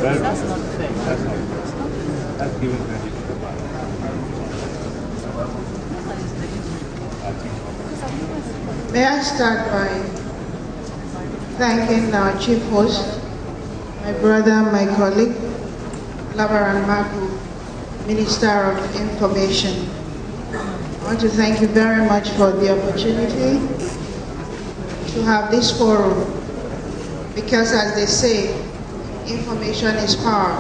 That's not fair. That's not fair. That's giving credit to the man. May I start by thanking our chief host, my brother, my colleague, Labaran Maku, Minister of Information. I want to thank you very much for the opportunity to have this forum, because as they say, information is power.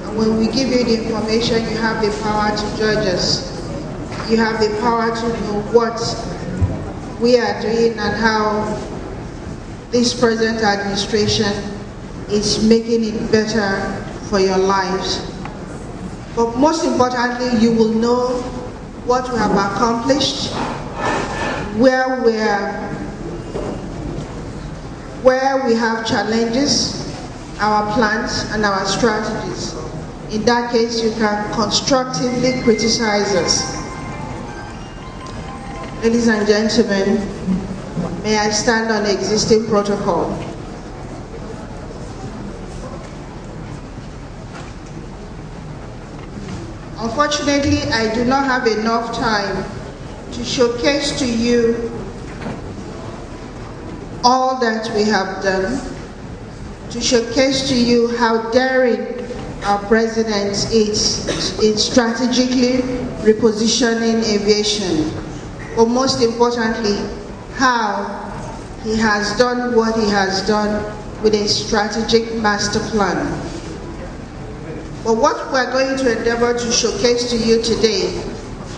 And when we give you the information, you have the power to judge us. You have the power to know what we are doing and how this present administration is making it better for your lives. But most importantly, you will know what we have accomplished, where we have challenges, our plans and our strategies. In that case, you can constructively criticize us. Ladies and gentlemen, may I stand on existing protocol? Unfortunately, I do not have enough time to showcase to you all that we have done, to showcase to you how daring our president is in strategically repositioning aviation, but most importantly, how he has done what he has done with a strategic master plan. But what we're going to endeavor to showcase to you today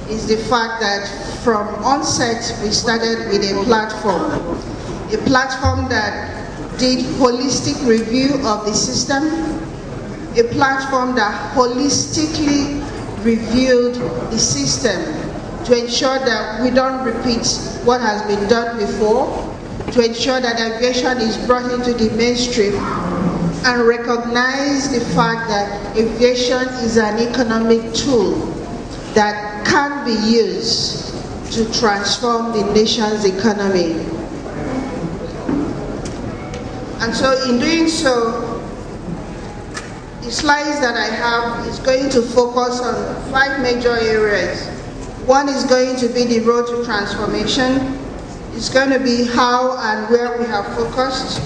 is the fact that from onset we started with a platform that did holistic review of the system, a platform that holistically reviewed the system to ensure that we don't repeat what has been done before, to ensure that aviation is brought into the mainstream, and recognize the fact that aviation is an economic tool that can be used to transform the nation's economy. And so in doing so, the slides that I have is going to focus on 5 major areas. One is going to be the road to transformation. It's going to be how and where we have focused.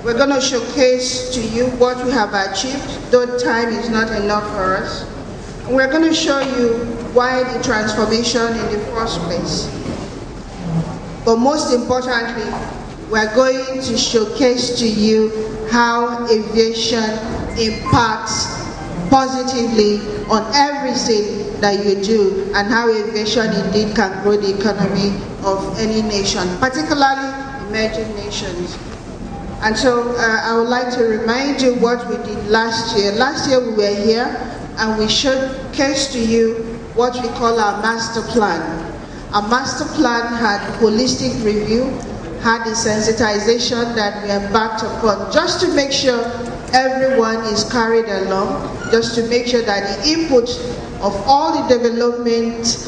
We're going to showcase to you what we have achieved, though time is not enough for us. And we're going to show you why the transformation in the first place. But most importantly, we're going to showcase to you how aviation impacts positively on everything that you do, and how aviation indeed can grow the economy of any nation, particularly emerging nations. And so I would like to remind you what we did last year. Last year we were here and we showcased to you what we call our master plan. Our master plan had holistic review, had the sensitization that we embarked upon just to make sure everyone is carried along, just to make sure that the input of all the development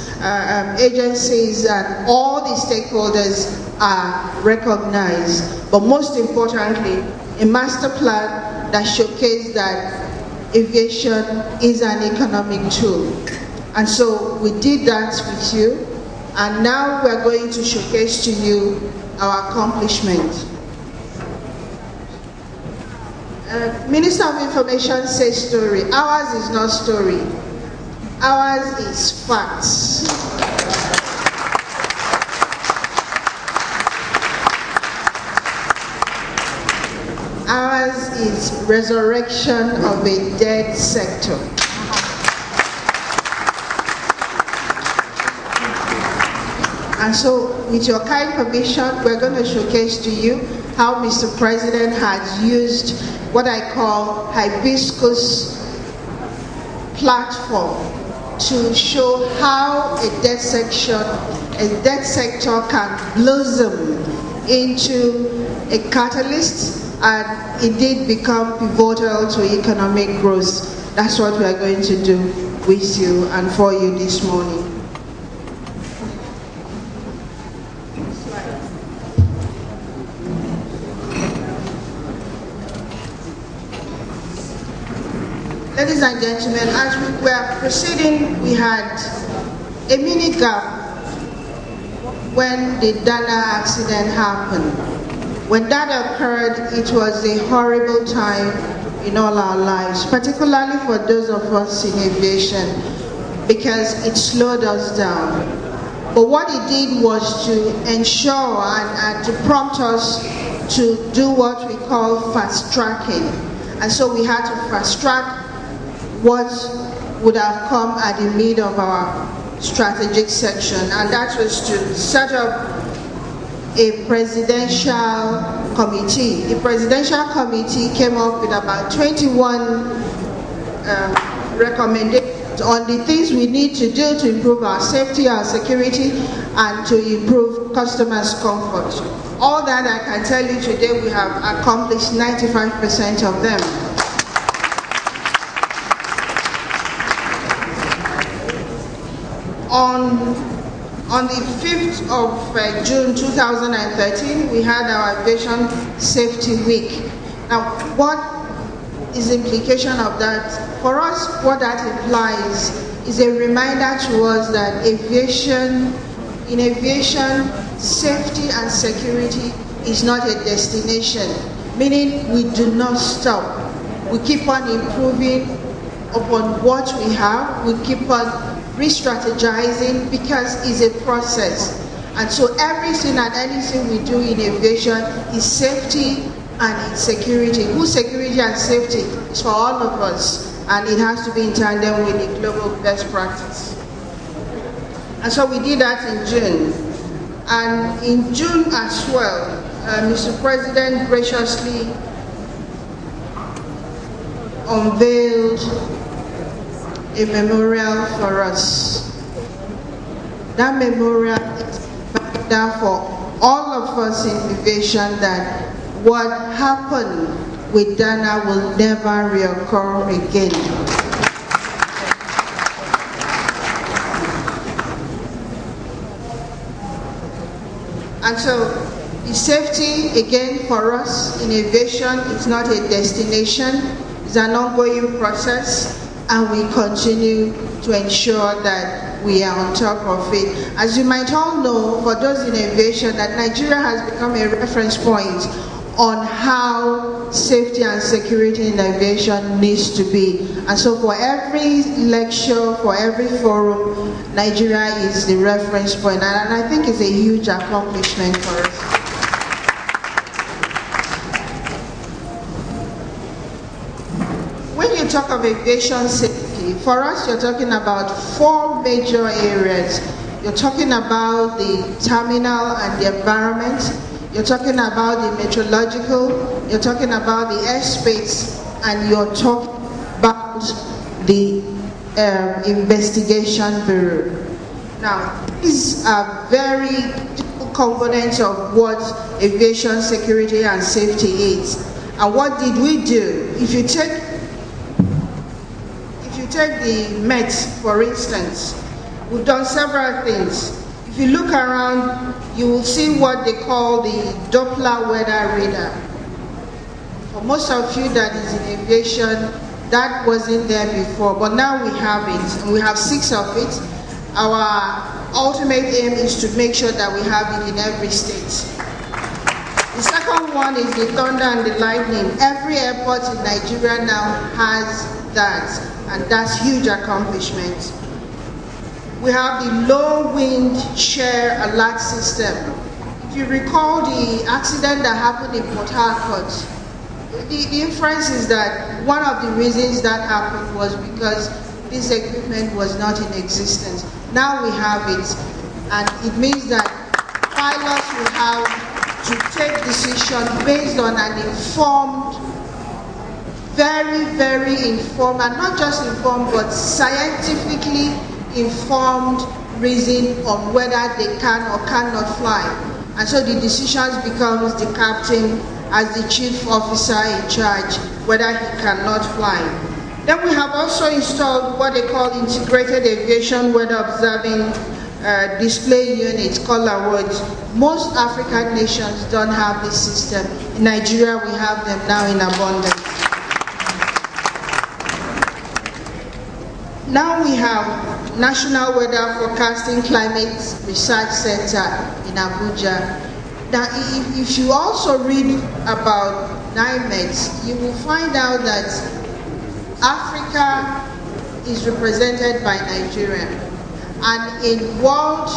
agencies and all the stakeholders are recognized. But most importantly, a master plan that showcased that aviation is an economic tool. And so we did that with you, and now we're going to showcase to you our accomplishment. Minister of Information says story. Ours is not story. Ours is facts. Ours is resurrection of a dead sector. And so, with your kind permission, we're going to showcase to you how Mr. President has used what I call hibiscus platform to show how a dead sector can blossom into a catalyst and indeed become pivotal to economic growth. That's what we are going to do with you and for you this morning. Ladies and gentlemen, as we were proceeding, we had a mini gap when the Dana accident happened. When that occurred, it was a horrible time in all our lives, particularly for those of us in aviation, because it slowed us down. But what it did was to ensure and to prompt us to do what we call fast tracking. And so we had to fast track what would have come at the mid of our strategic section, and that was to set up a presidential committee. The presidential committee came up with about 21 recommendations on the things we need to do to improve our safety, our security, and to improve customers' comfort. All that I can tell you today, we have accomplished 95% of them. On the 5th of June 2013, we had our Aviation Safety Week. Now, what is the implication of that? For us, what that implies is a reminder to us that in aviation, safety and security is not a destination, meaning we do not stop. We keep on improving upon what we have. We keep on re-strategizing, because it's a process. And so everything and anything we do in aviation is safety and it's security. Good security and safety is for all of us, and it has to be in tandem with the global best practice. And so we did that in June. And in June as well, Mr. President graciously unveiled a memorial for us. That memorial is down for all of us in aviation, that what happened with Dana will never reoccur again. And so the safety, again, for us in aviation, is not a destination, it's an ongoing process, and we continue to ensure that we are on top of it. As you might all know, for those in aviation, that Nigeria has become a reference point on how safety and security in aviation needs to be. And so for every lecture, for every forum, Nigeria is the reference point, and I think it's a huge accomplishment for us. When you talk of aviation safety, for us you're talking about 4 major areas. You're talking about the terminal and the environment, you're talking about the meteorological, you're talking about the airspace, and you're talking about the investigation bureau. Now, these are very different components of what aviation security and safety is. And what did we do? If you take the Met, for instance, we've done several things. If you look around, you will see what they call the Doppler weather radar. For most of you that is in aviation, that wasn't there before, but now we have it, and we have 6 of it. Our ultimate aim is to make sure that we have it in every state. The second one is the thunder and the lightning. Every airport in Nigeria now has that, and that's huge accomplishment. We have the low wind shear alert system. If you recall the accident that happened in Port Harcourt, the inference is that one of the reasons that happened was because this equipment was not in existence. Now we have it, and it means that pilots will have to take decisions based on an informed, very, very informed, and not just informed, but scientifically informed reason on whether they can or cannot fly. And so the decisions becomes the captain as the chief officer in charge whether he cannot fly. Then we have also installed what they call integrated aviation weather observing display units, color words. Most African nations don't have this system. In Nigeria, we have them now in abundance. Now we have National Weather Forecasting Climate Research Center in Abuja. Now, if you also read about NIMET, you will find out that Africa is represented by Nigeria. And in World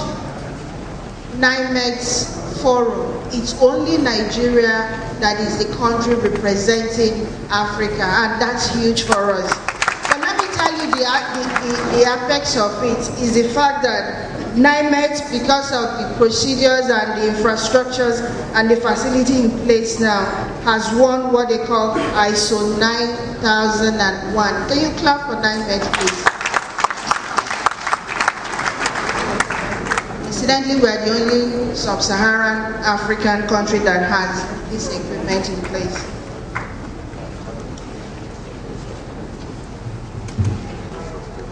NIMET Forum, it's only Nigeria that is the country representing Africa, and that's huge for us. But let me tell you the apex of it is the fact that NIMET, because of the procedures and the infrastructures and the facility in place now, has won what they call ISO 9001. Can you clap for NIMET, please? Incidentally, we are the only sub-Saharan African country that has this equipment in place.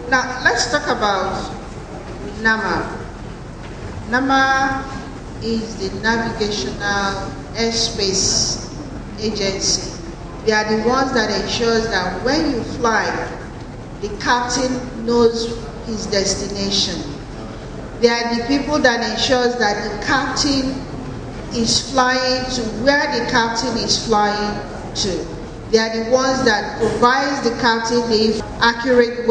Now, let's talk about NAMA. NAMA is the Navigational Airspace Agency. They are the ones that ensures that when you fly, the captain knows his destination. They are the people that ensures that the captain is flying to where the captain is flying to. They are the ones that provides the captain the accurate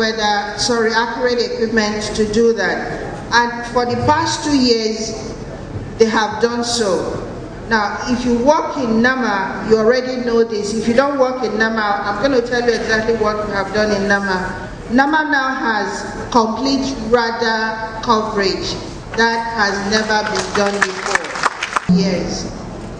equipment to do that. And for the past 2 years, they have done so. Now, if you work in NAMA, you already know this. If you don't work in NAMA, I'm going to tell you exactly what we have done in NAMA. NAMA now has complete radar coverage. That has never been done before. Yes.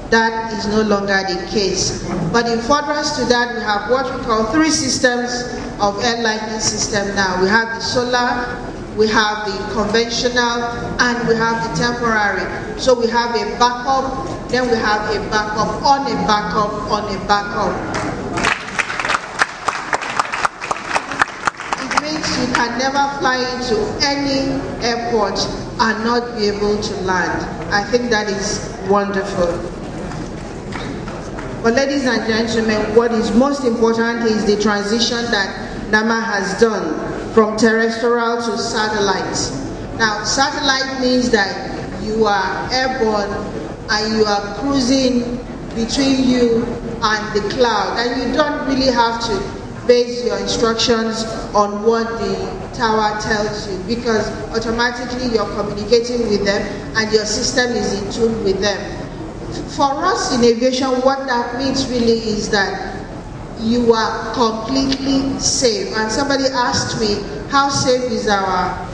That is no longer the case. But in furtherance to that, we have what we call 3 systems of air lighting system now. We have the solar, we have the conventional, and we have the temporary. So we have a backup, then we have a backup on a backup on a backup. It means you can never fly into any airport and not be able to land. I think that is wonderful. But ladies and gentlemen, what is most important is the transition that NAMA has done from terrestrial to satellite. Now, satellite means that you are airborne and you are cruising between you and the cloud, and you don't really have to base your instructions on what the tower tells you, because automatically you're communicating with them and your system is in tune with them. For us in aviation, what that means really is that you are completely safe. And somebody asked me, how safe is our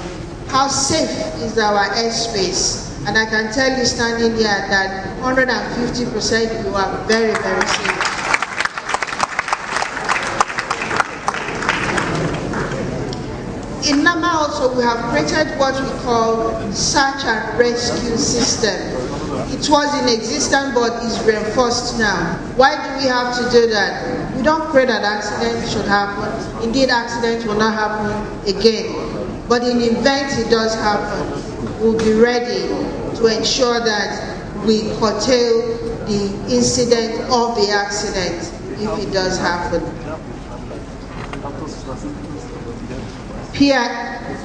airspace? And I can tell you standing here that 150% you are very, very safe. In NAMA also, we have created what we call search and rescue system. It was in existence, but is reinforced now. Why do we have to do that? We don't pray that accidents should happen. Indeed, accidents will not happen again. But in the event it does happen, we'll be ready to ensure that we curtail the incident of the accident if it does happen.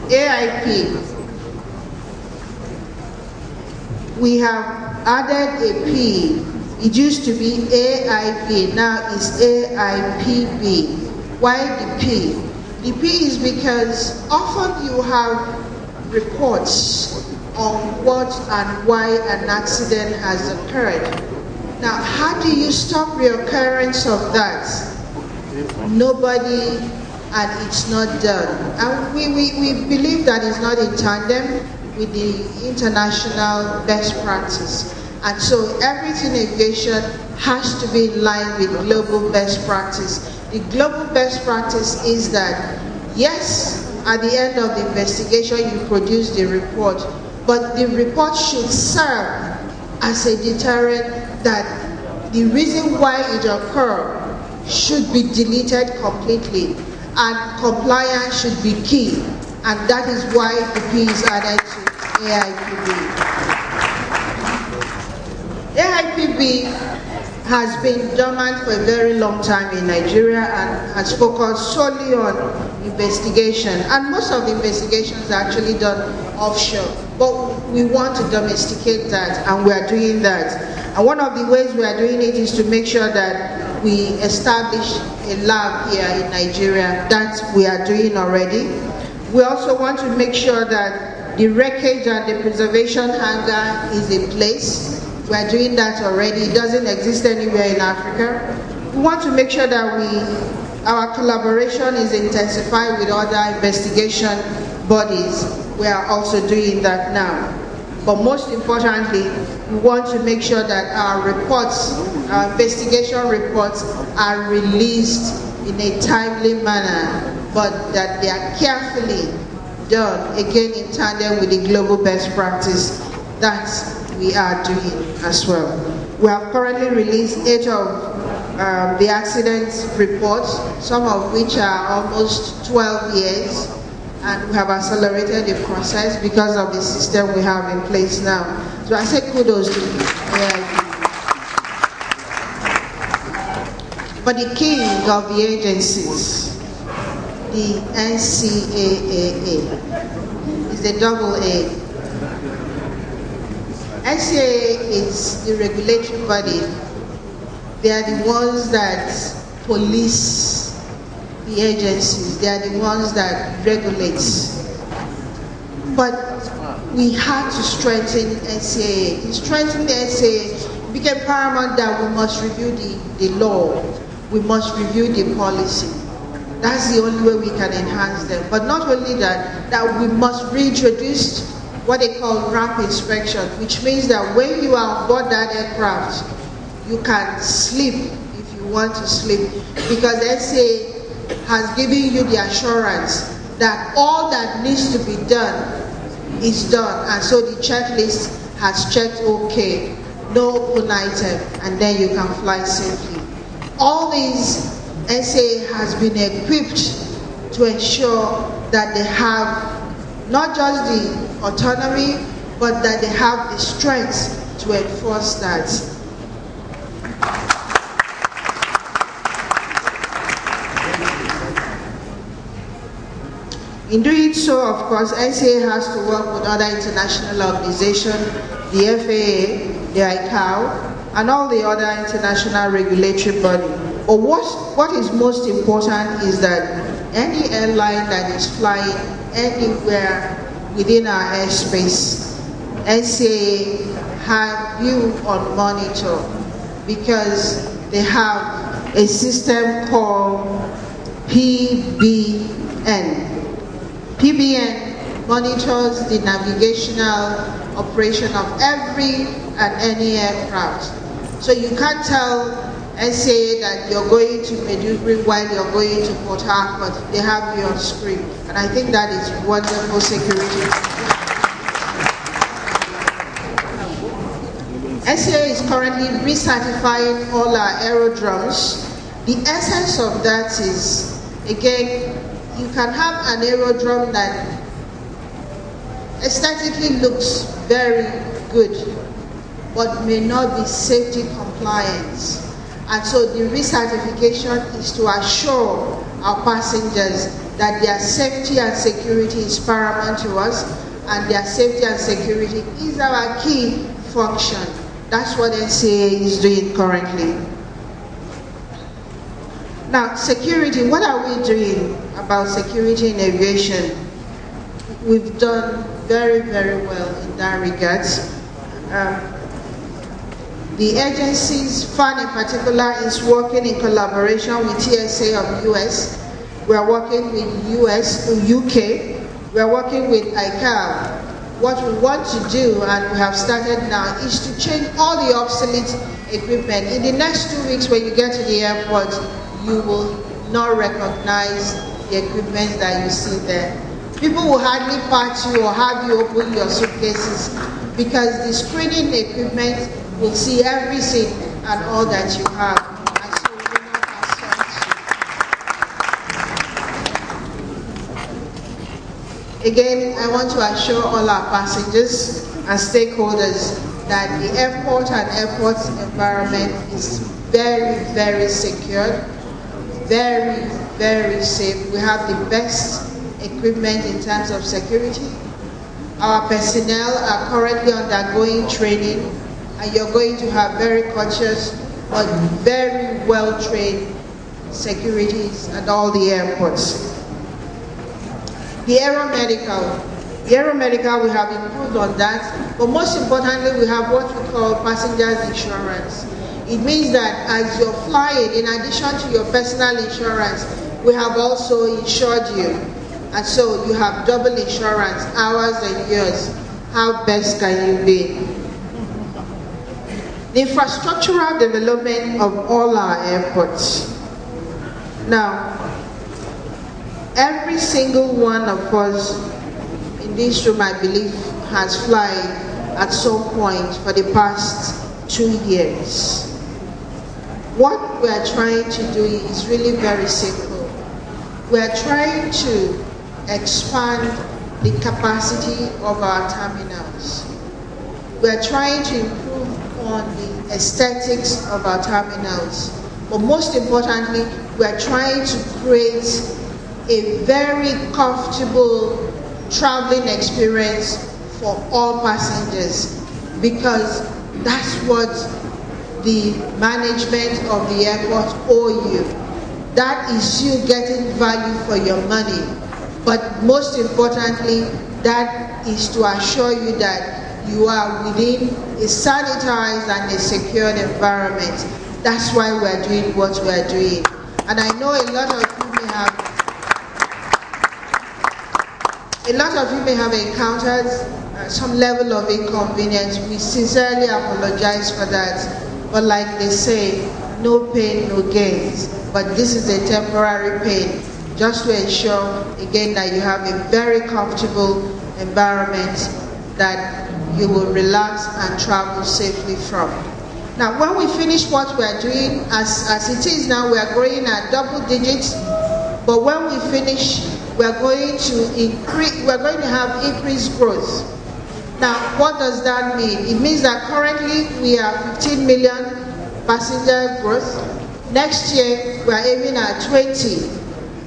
AIP. We have added a P. It used to be AIP, now it's AIPB. Why the P? The P is because often you have reports on what and why an accident has occurred. Now, how do you stop the occurrence of that? Nobody, and it's not done. And we believe that it's not in tandem with the international best practice. And so everything in aviation has to be in line with global best practice. The global best practice is that, yes, at the end of the investigation you produce the report, but the report should serve as a deterrent that the reason why it occurred should be deleted completely, and compliance should be key, and that is why the P is added to AIPB. AIPB has been dormant for a very long time in Nigeria and has focused solely on investigation, and most of the investigations are actually done offshore, but we want to domesticate that, and we are doing that. And one of the ways we are doing it is to make sure that we establish a lab here in Nigeria. That we are doing already. We also want to make sure that the wreckage and the preservation hangar is in place. We are doing that already. It doesn't exist anywhere in Africa. We want to make sure that our collaboration is intensified with other investigation bodies. We are also doing that now. But most importantly, we want to make sure that our reports, our investigation reports, are released in a timely manner, but that they are carefully done, again in tandem with the global best practice that we are doing as well. We have currently released 8 of the accident reports, some of which are almost 12 years, and we have accelerated the process because of the system we have in place now. So I say kudos to AIB. But the king of the agencies, the NCAA, is a double A. NCAA is the regulatory body. They are the ones that police the agencies. They are the ones that regulate. But we had to strengthen NCAA. To strengthen the NCAA, it became paramount that we must review the law. We must review the policy. That's the only way we can enhance them. But not only that, that we must reintroduce what they call ramp inspection, which means that when you are on board that aircraft, you can sleep if you want to sleep, because NCAA has given you the assurance that all that needs to be done is done, and so the checklist has checked okay, no open item, and then you can fly safely. All these, NCAA has been equipped to ensure that they have not just the autonomy, but that they have the strength to enforce that. In doing so, of course, NCAA has to work with other international organizations, the FAA, the ICAO, and all the other international regulatory bodies. But what is most important is that any airline that is flying anywhere within our airspace, NCAA have you on monitor, because they have a system called PBN. PBN monitors the navigational operation of every and any aircraft. So you can't tell NCAA that you're going to Maiduguri while you're going to Port Harcourt. They have you on screen. And I think that is wonderful security. NCAA is currently recertifying all our aerodromes. The essence of that is, again, you can have an aerodrome that aesthetically looks very good, but may not be safety compliant. And so the recertification is to assure our passengers that their safety and security is paramount to us, and their safety and security is our key function. That's what NCAA is doing currently. Now, security, what are we doing about security in aviation? We've done very, very well in that regard. The agencies, FAN in particular, is working in collaboration with TSA of US. We are working with UK. We are working with ICAO. What we want to do, and we have started now, is to change all the obsolete equipment. In the next 2 weeks, when you get to the airport, you will not recognize the equipment that you see there. People will hardly part you or have you open your suitcases, because the screening equipment will see everything and all that you have. And so we will not assault you. Again, I want to assure all our passengers and stakeholders that the airport and airport environment is very, very secure, very very safe. We have the best equipment in terms of security. Our personnel are currently undergoing training, and you're going to have very cautious but very well-trained securities at all the airports. The aeromedical, we have improved on that, but most importantly, we have what we call passengers insurance. It means that as you're flying, in addition to your personal insurance, we have also insured you. And so you have double insurance, hours and years. How best can you be? The infrastructural development of all our airports. Now, every single one of us in this room, I believe, has flown at some point for the past 2 years. What we are trying to do is really very simple. We are trying to expand the capacity of our terminals. We are trying to improve on the aesthetics of our terminals. But most importantly, we are trying to create a very comfortable traveling experience for all passengers, because that's what the management of the airport owe you. That is you getting value for your money. But most importantly, that is to assure you that you are within a sanitized and a secured environment. That's why we're doing what we're doing. And I know a lot of you may have encountered some level of inconvenience. We sincerely apologize for that. But like they say, no pain, no gains. But this is a temporary pain, just to ensure, again, that you have a very comfortable environment that you will relax and travel safely from. Now, when we finish what we are doing, as it is now, we are growing at double digits, but when we finish, we are going to have increased growth. Now, what does that mean? It means that currently we are 15 million passenger growth. Next year, we are aiming at 20,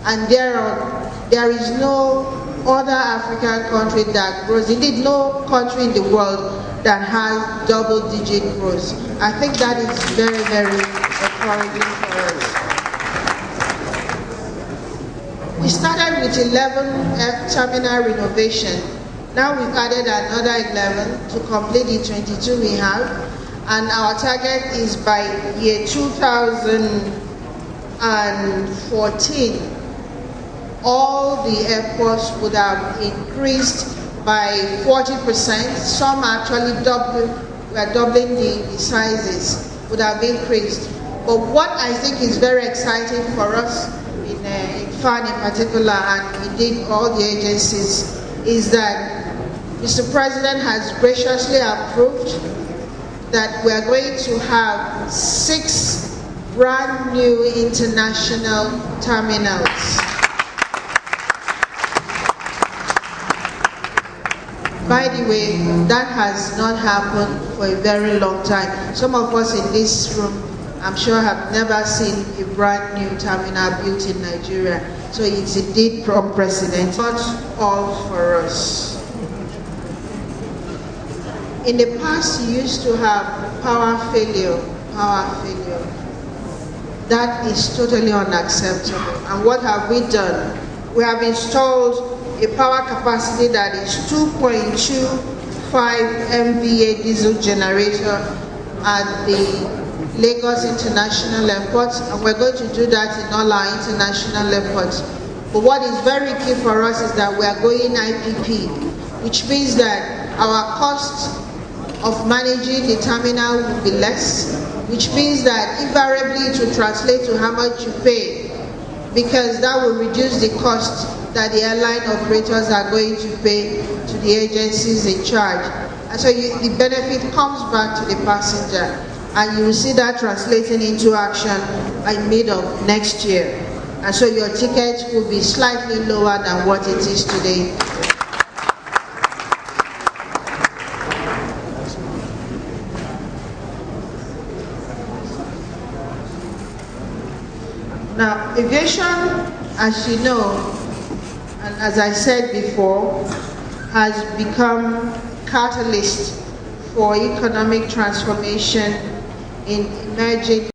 and there is no other African country that grows, indeed no country in the world that has double-digit growth. I think that is very, very encouraging for us. We started with 11 terminal renovation. Now we've added another 11 to complete the 22 we have, and our target is by year 2014, all the airports would have increased by 40%. Some actually we're doubling the sizes, would have increased. But what I think is very exciting for us in FAN in particular, and indeed all the agencies, is that Mr. President has graciously approved that we are going to have 6 brand new international terminals. By the way, that has not happened for a very long time. Some of us in this room, I'm sure, have never seen a brand new terminal built in Nigeria. So it's indeed unprecedented. Not all for us. In the past, you used to have power failure. That is totally unacceptable. And what have we done? We have installed a power capacity that is 2.25 MVA diesel generator at the Lagos International Airport, and we're going to do that in all our international airports. But what is very key for us is that we are going IPP, which means that our cost of managing the terminal will be less, which means that invariably it will translate to how much you pay, because that will reduce the cost that the airline operators are going to pay to the agencies in charge. And so the benefit comes back to the passenger, and you will see that translating into action by mid of next year. And so your ticket will be slightly lower than what it is today. Now, aviation as you know, and as I said before, has become catalyst for economic transformation in emerging